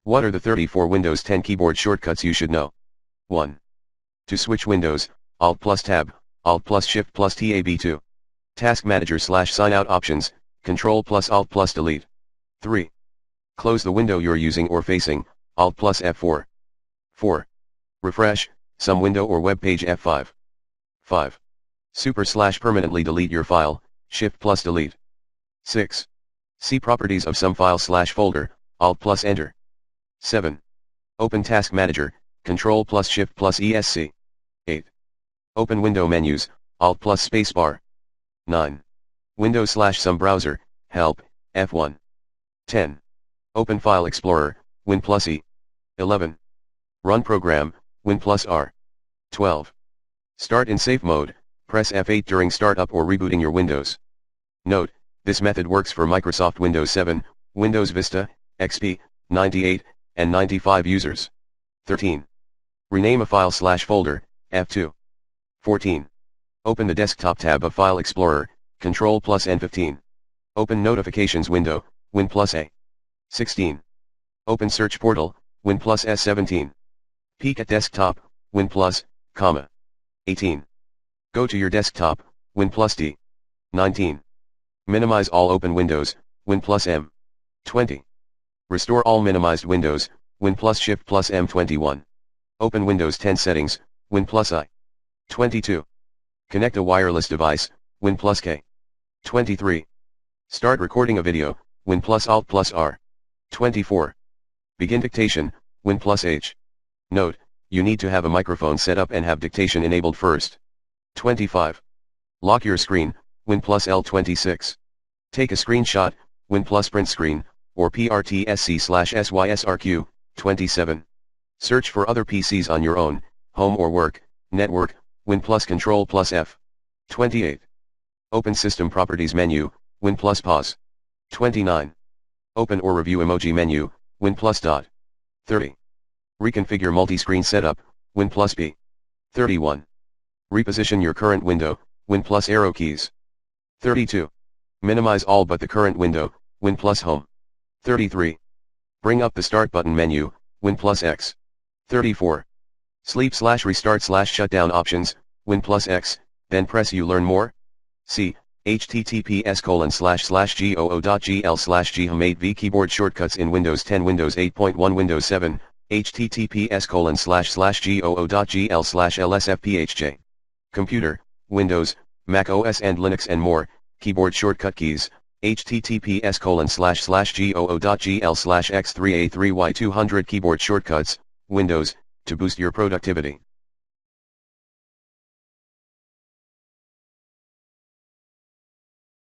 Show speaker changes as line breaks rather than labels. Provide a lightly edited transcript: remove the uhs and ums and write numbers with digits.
What are the 34 Windows 10 keyboard shortcuts you should know? 1. To switch windows, Alt plus Tab, Alt plus Shift plus Tab. 2. Task Manager / Sign Out Options, Control plus Alt plus Delete. 3. Close the window you're using or facing, Alt plus F4. 4. Refresh, some window or web page F5. 5. / permanently delete your file, Shift plus Delete. 6. See properties of some file / folder, Alt plus Enter. 7. Open Task Manager, Control plus Shift plus ESC. 8. Open window menus, Alt plus Spacebar. 9. Windows / some browser, Help, F1. 10. Open File Explorer, Win plus E. 11. Run Program, Win plus R. 12. Start in safe mode, press F8 during startup or rebooting your Windows. Note, this method works for Microsoft Windows 7, Windows Vista, XP, 98, and 95 users. 13. Rename a file / folder, F2. 14. Open the desktop tab of File Explorer, Control plus N15. Open Notifications window, Win plus A. 16. Open Search Portal, Win plus S17. Peek at desktop, Win plus, comma. 18. Go to your desktop, Win plus D. 19. Minimize all open windows, Win plus M. 20. Restore all minimized windows, Win plus Shift plus M21. Open Windows 10 settings, Win plus I. 22. Connect a wireless device, Win plus K. 23. Start recording a video, Win plus Alt plus R. 24. Begin dictation, Win plus H. Note, you need to have a microphone set up and have dictation enabled first. 25. Lock your screen, Win plus L26. Take a screenshot, Win plus print screen, or PRTSC/SYSRQ, 27. Search for other PCs on your own, home or work, network, Win plus Control plus F. 28. Open System Properties menu, Win plus Pause. 29. Open or review Emoji menu, Win plus dot. 30. Reconfigure multi-screen setup, Win plus B. 31. Reposition your current window, Win plus arrow keys. 32. Minimize all but the current window, Win plus Home. 33. Bring up the Start button menu, Win plus X. 34. Sleep/restart/shutdown options, Win plus X, then press You learn more? See, https://goo.gl/ghome8v keyboard shortcuts in Windows 10 Windows 8.1 Windows 7, https://goo.gl/lsfphj. Computer, Windows, Mac OS and Linux and more, keyboard shortcut keys, https://goo.gl/x3a3y200 keyboard shortcuts, Windows, to boost your productivity.